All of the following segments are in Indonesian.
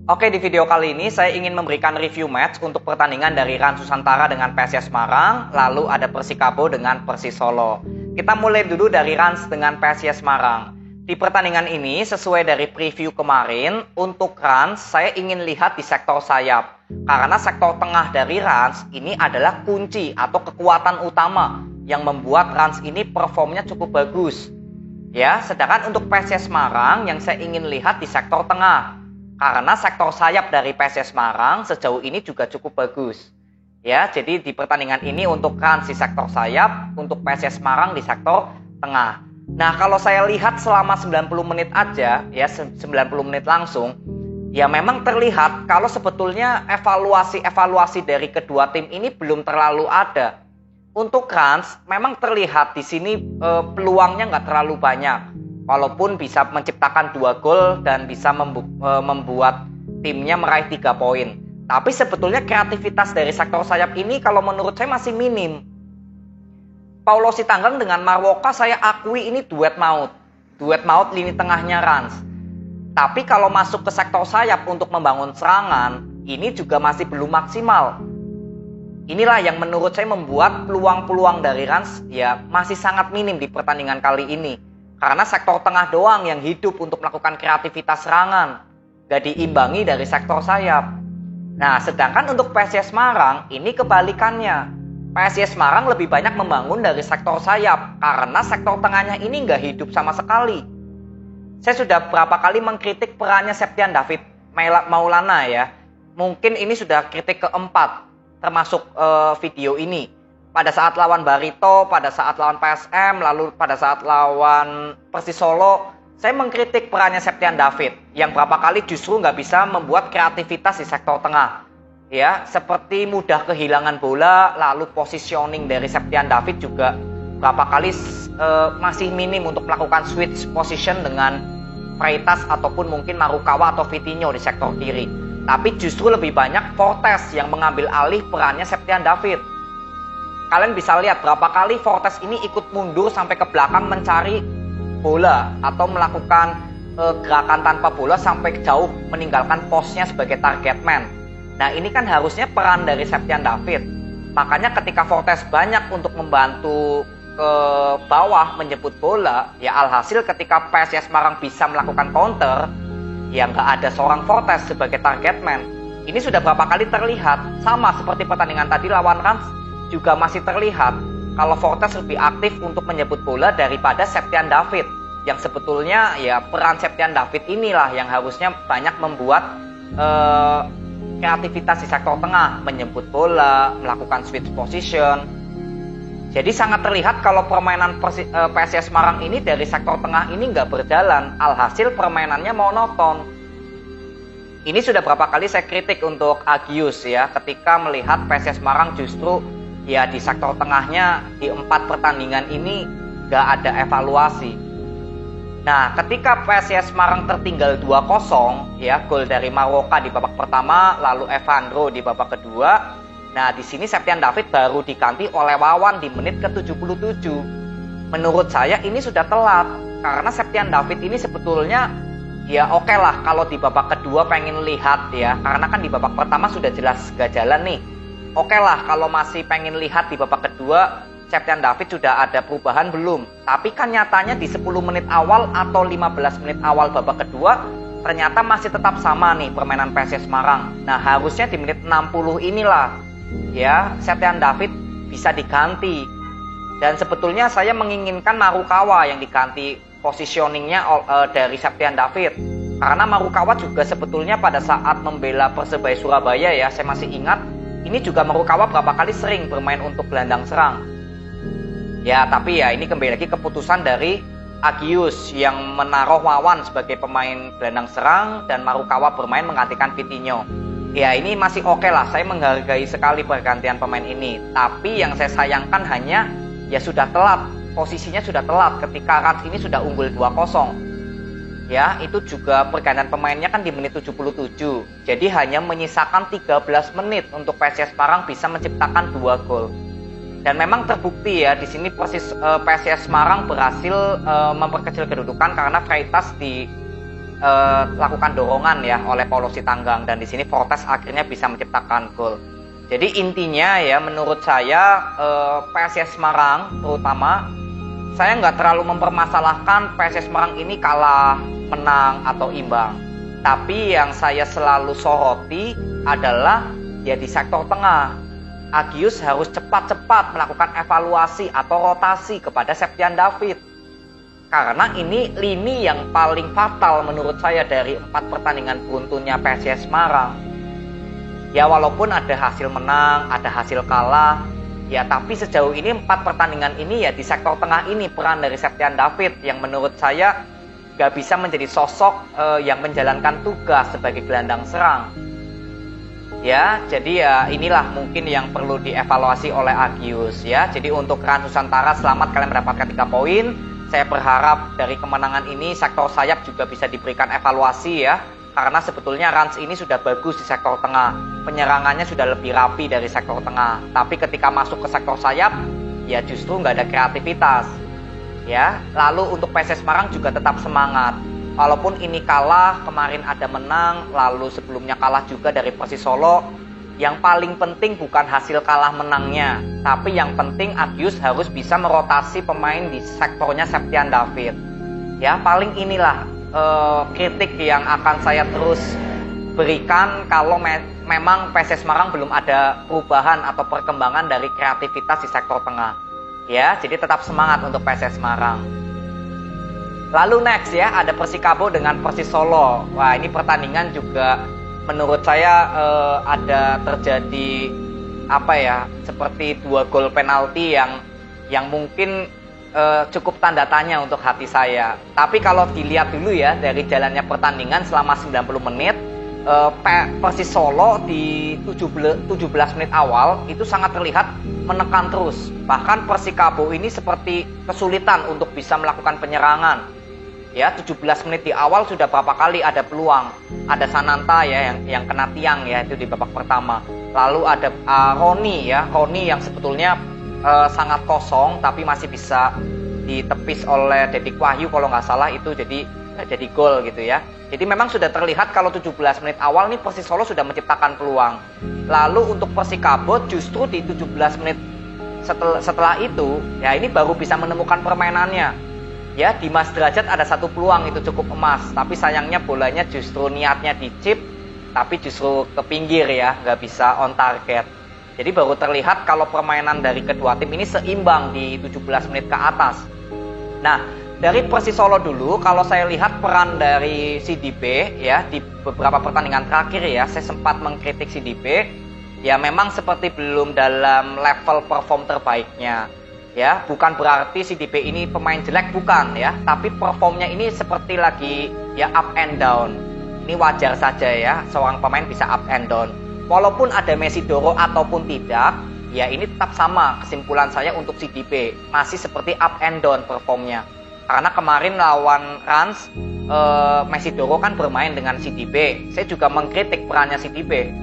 Oke, di video kali ini saya ingin memberikan review match untuk pertandingan dari Rans Nusantara dengan PSIS Semarang, lalu ada Persikabo dengan Persis Solo. Kita mulai dulu dari Rans dengan PSIS Semarang. Di pertandingan ini, sesuai dari preview kemarin, untuk Rans saya ingin lihat di sektor sayap. Karena sektor tengah dari Rans ini adalah kunci atau kekuatan utama yang membuat Rans ini performnya cukup bagus. Ya, sedangkan untuk PSIS Semarang yang saya ingin lihat di sektor tengah. Karena sektor sayap dari PSIS Semarang sejauh ini juga cukup bagus. Ya, jadi di pertandingan ini untuk Rans di sektor sayap, untuk PSIS Semarang di sektor tengah. Nah, kalau saya lihat selama 90 menit aja, ya 90 menit langsung, ya memang terlihat kalau sebetulnya evaluasi dari kedua tim ini belum terlalu ada. Untuk Rans memang terlihat di sini peluangnya nggak terlalu banyak. Walaupun bisa menciptakan 2 gol dan bisa membuat timnya meraih 3 poin. Tapi sebetulnya kreativitas dari sektor sayap ini kalau menurut saya masih minim. Paulo Sitanggang dengan Marwoka saya akui ini duet maut. Duet maut lini tengahnya Rans. Tapi kalau masuk ke sektor sayap untuk membangun serangan, ini juga masih belum maksimal. Inilah yang menurut saya membuat peluang-peluang dari Rans ya masih sangat minim di pertandingan kali ini. Karena sektor tengah doang yang hidup untuk melakukan kreativitas serangan. Gak diimbangi dari sektor sayap. Nah, sedangkan untuk PSIS Semarang, ini kebalikannya. PSIS Semarang lebih banyak membangun dari sektor sayap. Karena sektor tengahnya ini gak hidup sama sekali. Saya sudah berapa kali mengkritik perannya Septian David Maulana ya. Mungkin ini sudah kritik keempat, termasuk video ini. Pada saat lawan Barito, pada saat lawan PSM, lalu pada saat lawan Persis Solo, saya mengkritik perannya Septian David yang berapa kali justru nggak bisa membuat kreativitas di sektor tengah. Ya, seperti mudah kehilangan bola, lalu positioning dari Septian David juga berapa kali masih minim untuk melakukan switch position dengan Freitas ataupun mungkin Marukawa atau Vitinho di sektor kiri. Tapi justru lebih banyak Fortes yang mengambil alih perannya Septian David. Kalian bisa lihat berapa kali Fortes ini ikut mundur sampai ke belakang mencari bola atau melakukan gerakan tanpa bola sampai jauh meninggalkan posnya sebagai target man. Nah, ini kan harusnya peran dari Septian David. Makanya ketika Fortes banyak untuk membantu ke bawah menjemput bola, ya alhasil ketika PSIS Semarang bisa melakukan counter, ya nggak ada seorang Fortes sebagai target man. Ini sudah berapa kali terlihat, sama seperti pertandingan tadi lawan Rans, juga masih terlihat kalau Fortes lebih aktif untuk menyebut bola daripada Septian David yang sebetulnya ya peran Septian David inilah yang harusnya banyak membuat kreativitas di sektor tengah, menyebut bola, melakukan switch position. Jadi sangat terlihat kalau permainan PSIS Semarang ini dari sektor tengah ini nggak berjalan, alhasil permainannya monoton. Ini sudah berapa kali saya kritik untuk Agius ya ketika melihat PSIS Semarang justru ya di sektor tengahnya di 4 pertandingan ini gak ada evaluasi. Nah, ketika PSIS Semarang tertinggal 2-0 ya, gol dari Marwoka di babak pertama, lalu Evandro di babak kedua. Nah, di sini Septian David baru diganti oleh Wawan di menit ke-77. Menurut saya ini sudah telat karena Septian David ini sebetulnya ya oke lah kalau di babak kedua pengen lihat ya, karena kan di babak pertama sudah jelas gak jalan nih. Oke lah kalau masih pengen lihat di babak kedua Septian David sudah ada perubahan belum. Tapi kan nyatanya di 10 menit awal atau 15 menit awal babak kedua ternyata masih tetap sama nih permainan PSIS Semarang. Nah, harusnya di menit 60 inilah ya Septian David bisa diganti. Dan sebetulnya saya menginginkan Marukawa yang diganti positioningnya dari Septian David. Karena Marukawa juga sebetulnya pada saat membela Persebaya Surabaya ya, saya masih ingat ini juga Marukawa berapa kali sering bermain untuk gelandang serang. Ya, tapi ya ini kembali lagi keputusan dari Agius yang menaruh Wawan sebagai pemain gelandang serang dan Marukawa bermain menggantikan Vitinho. Ya, ini masih oke lah, saya menghargai sekali pergantian pemain ini. Tapi yang saya sayangkan hanya ya sudah telat, posisinya sudah telat ketika Rans ini sudah unggul 2-0. Ya, itu juga pergantian pemainnya kan di menit 77. Jadi hanya menyisakan 13 menit untuk PSIS Semarang bisa menciptakan 2 gol. Dan memang terbukti ya di sini PSIS Semarang berhasil memperkecil kedudukan karena Freitas di lakukan dorongan ya oleh Paulo Sitanggang, dan di sini Fortes akhirnya bisa menciptakan gol. Jadi intinya ya menurut saya PSIS Semarang terutama, saya nggak terlalu mempermasalahkan PSIS Semarang ini kalah, menang atau imbang. Tapi yang saya selalu soroti adalah ya di sektor tengah. Agius harus cepat-cepat melakukan evaluasi atau rotasi kepada Septian David. Karena ini lini yang paling fatal menurut saya dari 4 pertandingan beruntunnya PSIS Semarang. Ya walaupun ada hasil menang, ada hasil kalah, ya tapi sejauh ini 4 pertandingan ini ya di sektor tengah ini peran dari Septian David yang menurut saya gak bisa menjadi sosok yang menjalankan tugas sebagai gelandang serang. Ya, jadi ya inilah mungkin yang perlu dievaluasi oleh Agius ya. Jadi untuk Rans Nusantara selamat kalian mendapatkan 3 poin. Saya berharap dari kemenangan ini sektor sayap juga bisa diberikan evaluasi ya. Karena sebetulnya Rans ini sudah bagus di sektor tengah. Penyerangannya sudah lebih rapi dari sektor tengah. Tapi ketika masuk ke sektor sayap, ya justru nggak ada kreativitas. Ya, lalu untuk PSIS Semarang juga tetap semangat. Walaupun ini kalah, kemarin ada menang, lalu sebelumnya kalah juga dari Persis Solo. Yang paling penting bukan hasil kalah menangnya, tapi yang penting Agius harus bisa merotasi pemain di sektornya Septian David. Ya, paling inilah kritik yang akan saya terus berikan kalau memang PSIS Semarang belum ada perubahan atau perkembangan dari kreativitas di sektor tengah. Ya, jadi tetap semangat untuk PSIS Semarang. Lalu next ya, ada Persikabo dengan Persis Solo. Wah, ini pertandingan juga menurut saya ada terjadi seperti 2 gol penalti yang mungkin cukup tanda tanya untuk hati saya. Tapi kalau dilihat dulu ya dari jalannya pertandingan selama 90 menit, Persis Solo di 17 menit awal itu sangat terlihat menekan terus. Bahkan Persikabo ini seperti kesulitan untuk bisa melakukan penyerangan. Ya, 17 menit di awal sudah berapa kali ada peluang. Ada Sananta ya yang kena tiang ya itu di babak pertama. Lalu ada Roni yang sebetulnya sangat kosong tapi masih bisa ditepis oleh Dedik Wahyu kalau nggak salah, itu jadi gol gitu ya. Jadi memang sudah terlihat kalau 17 menit awal nih Persis Solo sudah menciptakan peluang. Lalu untuk Persikabo justru di 17 menit setelah itu ya ini baru bisa menemukan permainannya. Ya, Dimas Derajat ada 1 peluang itu cukup emas, tapi sayangnya bolanya justru niatnya dicip, tapi justru ke pinggir ya, nggak bisa on target. Jadi baru terlihat kalau permainan dari kedua tim ini seimbang di 17 menit ke atas. Nah, dari Persis Solo dulu, kalau saya lihat peran dari Sidibe ya di beberapa pertandingan terakhir ya, saya sempat mengkritik Sidibe. Ya memang seperti belum dalam level perform terbaiknya. Ya, bukan berarti Sidibe ini pemain jelek, bukan ya, tapi performnya ini seperti lagi ya up and down. Ini wajar saja ya, seorang pemain bisa up and down. Walaupun ada Mesidoro ataupun tidak, ya ini tetap sama kesimpulan saya untuk Sidibe, masih seperti up and down performnya. Karena kemarin lawan Rans, Mesidoro kan bermain dengan Sidibe. Saya juga mengkritik perannya Sidibe.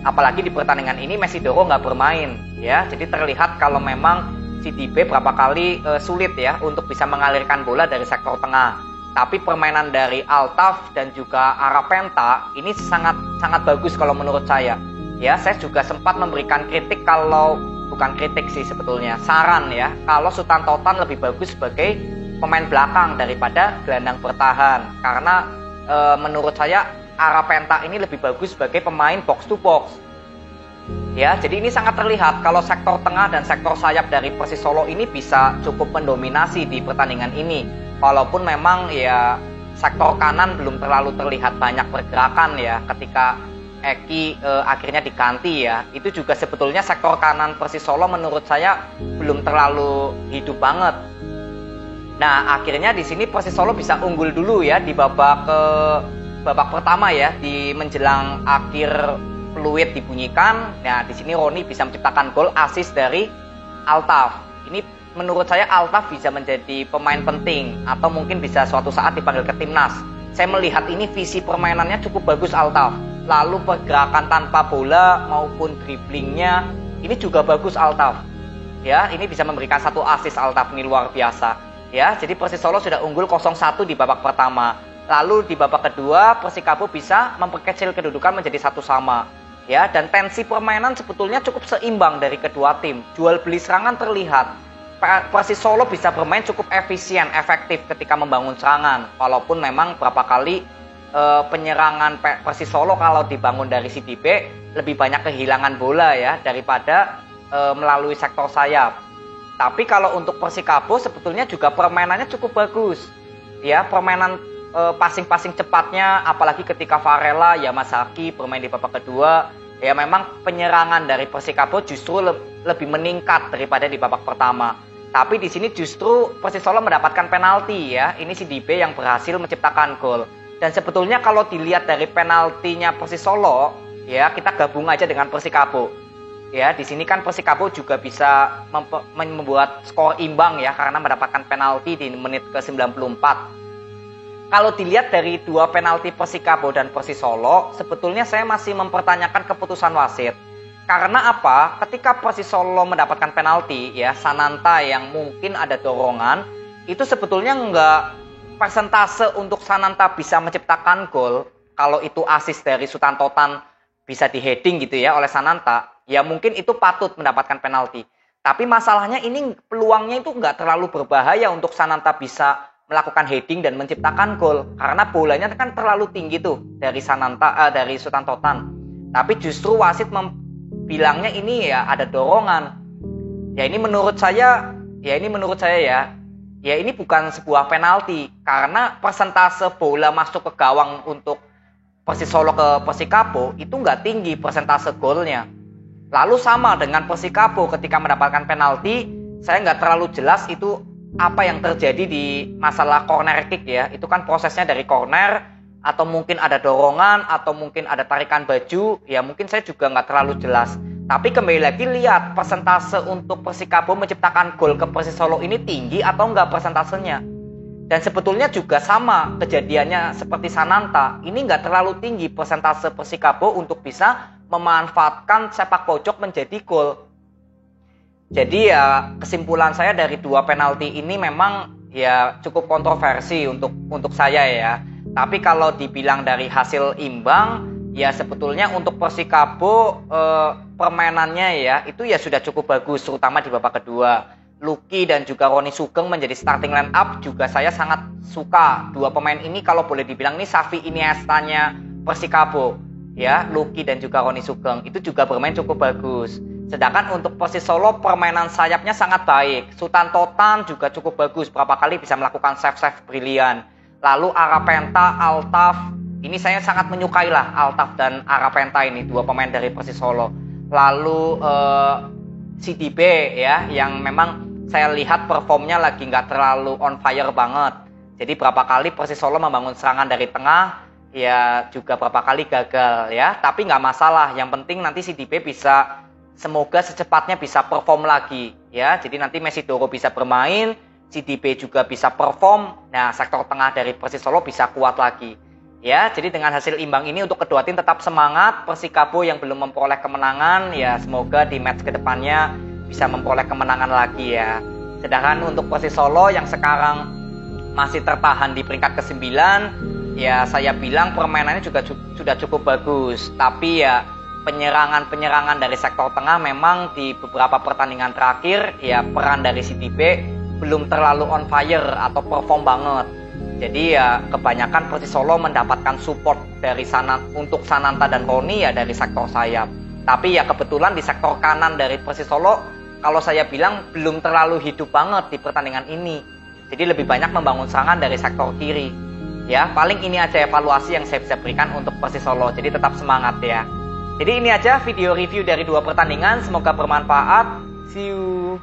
Apalagi di pertandingan ini Mesidoro nggak bermain, ya. Jadi terlihat kalau memang Sidibe berapa kali sulit ya untuk bisa mengalirkan bola dari sektor tengah. Tapi permainan dari Altaf dan juga Arapenta ini sangat bagus kalau menurut saya. Ya, saya juga sempat memberikan kritik bukan kritik sih sebetulnya, saran ya. Kalau Sultan Totan lebih bagus sebagai pemain belakang daripada gelandang bertahan. Karena menurut saya Arapenta ini lebih bagus sebagai pemain box to box. Ya, jadi ini sangat terlihat kalau sektor tengah dan sektor sayap dari Persis Solo ini bisa cukup mendominasi di pertandingan ini. Walaupun memang ya sektor kanan belum terlalu terlihat banyak pergerakan ya ketika Eki akhirnya diganti ya. Itu juga sebetulnya sektor kanan Persis Solo menurut saya belum terlalu hidup banget. Nah, akhirnya di sini Persis Solo bisa unggul dulu ya di babak pertama ya, di menjelang akhir peluit dibunyikan. Nah, di sini Roni bisa menciptakan gol, assist dari Altaf. Ini menurut saya Altaf bisa menjadi pemain penting atau mungkin bisa suatu saat dipanggil ke timnas. Saya melihat ini visi permainannya cukup bagus Altaf. Lalu pergerakan tanpa bola maupun dribblingnya ini juga bagus Altaf. Ya, ini bisa memberikan 1 assist Altaf, ini luar biasa. Ya, jadi Persis Solo sudah unggul 0-1 di babak pertama. Lalu di babak kedua Persikabo bisa memperkecil kedudukan menjadi 1-1. Ya, dan tensi permainan sebetulnya cukup seimbang dari kedua tim. Jual beli serangan terlihat. Persis Solo bisa bermain cukup efisien, efektif ketika membangun serangan. Walaupun memang berapa kali penyerangan Persis Solo kalau dibangun dari sisi B lebih banyak kehilangan bola ya daripada melalui sektor sayap. Tapi kalau untuk Persikabo sebetulnya juga permainannya cukup bagus. Ya, permainan passing-passing cepatnya, apalagi ketika Varela, Yamazaki bermain di babak kedua, ya memang penyerangan dari Persikabo justru lebih meningkat daripada di babak pertama. Tapi di sini justru Persis Solo mendapatkan penalti ya. Ini si Dibe yang berhasil menciptakan gol. Dan sebetulnya kalau dilihat dari penaltinya Persis Solo, ya kita gabung aja dengan Persikabo. Ya, di sini kan Persikabo juga bisa membuat skor imbang ya karena mendapatkan penalti di menit ke-94. Kalau dilihat dari dua penalti Persikabo dan Persis Solo, sebetulnya saya masih mempertanyakan keputusan wasit. Karena apa? Ketika Persis Solo mendapatkan penalti, ya Sananta yang mungkin ada dorongan, itu sebetulnya enggak persentase untuk Sananta bisa menciptakan gol. Kalau itu assist dari Sutantotan bisa di-heading gitu ya oleh Sananta, ya mungkin itu patut mendapatkan penalti. Tapi masalahnya ini peluangnya itu enggak terlalu berbahaya untuk Sananta bisa melakukan heading dan menciptakan gol karena bolanya kan terlalu tinggi tuh dari dari Sutantotan. Tapi justru wasit bilangnya ini ya ada dorongan. Ya ini menurut saya ya ini bukan sebuah penalti karena persentase bola masuk ke gawang untuk Persis Solo ke Persikabo itu nggak tinggi persentase golnya. Lalu sama dengan Persikabo ketika mendapatkan penalti, saya nggak terlalu jelas itu apa yang terjadi di masalah corner kick ya. Itu kan prosesnya dari corner atau mungkin ada dorongan atau mungkin ada tarikan baju, ya mungkin saya juga nggak terlalu jelas. Tapi kembali lagi lihat persentase untuk Persikabo menciptakan gol ke Persis Solo ini tinggi atau enggak persentasenya. Dan sebetulnya juga sama kejadiannya seperti Sananta, ini nggak terlalu tinggi persentase Persikabo untuk bisa memanfaatkan sepak pojok menjadi gol. Jadi ya kesimpulan saya dari dua penalti ini memang ya cukup kontroversi untuk saya ya. Tapi kalau dibilang dari hasil imbang, ya sebetulnya untuk Persikabo permainannya ya itu ya sudah cukup bagus, terutama di babak kedua. Lucky dan juga Roni Sugeng menjadi starting line up juga saya sangat suka. Dua pemain ini kalau boleh dibilang ini Xavi Iniesta-nya Persikabo. Ya, Lucky dan juga Roni Sugeng itu juga bermain cukup bagus. Sedangkan untuk Persis Solo permainan sayapnya sangat baik. Sutantotan juga cukup bagus, berapa kali bisa melakukan save-save brilian. Lalu Arapenta, Altaf, ini saya sangat menyukai lah Altaf dan Arapenta ini, dua pemain dari Persis Solo. Lalu Sidibe ya, yang memang saya lihat performnya lagi nggak terlalu on fire banget. Jadi berapa kali Persis Solo membangun serangan dari tengah, ya juga berapa kali gagal ya. Tapi nggak masalah, yang penting nanti Sidibe bisa semoga secepatnya bisa perform lagi ya. Jadi nanti Mesidoro bisa bermain, Sidibe juga bisa perform. Nah, sektor tengah dari Persis Solo bisa kuat lagi. Ya, jadi dengan hasil imbang ini untuk kedua tim tetap semangat. Persikabo yang belum memperoleh kemenangan ya semoga di match kedepannya bisa memperoleh kemenangan lagi ya. Sedangkan untuk Persis Solo yang sekarang masih tertahan di peringkat ke-9, ya saya bilang permainannya juga sudah cukup bagus. Tapi ya penyerangan dari sektor tengah memang di beberapa pertandingan terakhir ya peran dari Sidibe belum terlalu on fire atau perform banget. Jadi ya kebanyakan Persis Solo mendapatkan support dari untuk Sananta dan Roni ya dari sektor sayap. Tapi ya kebetulan di sektor kanan dari Persis Solo kalau saya bilang belum terlalu hidup banget di pertandingan ini. Jadi lebih banyak membangun serangan dari sektor kiri. Ya, paling ini aja evaluasi yang saya bisa berikan untuk Persis Solo. Jadi tetap semangat ya. Jadi ini aja video review dari dua pertandingan, semoga bermanfaat. See you.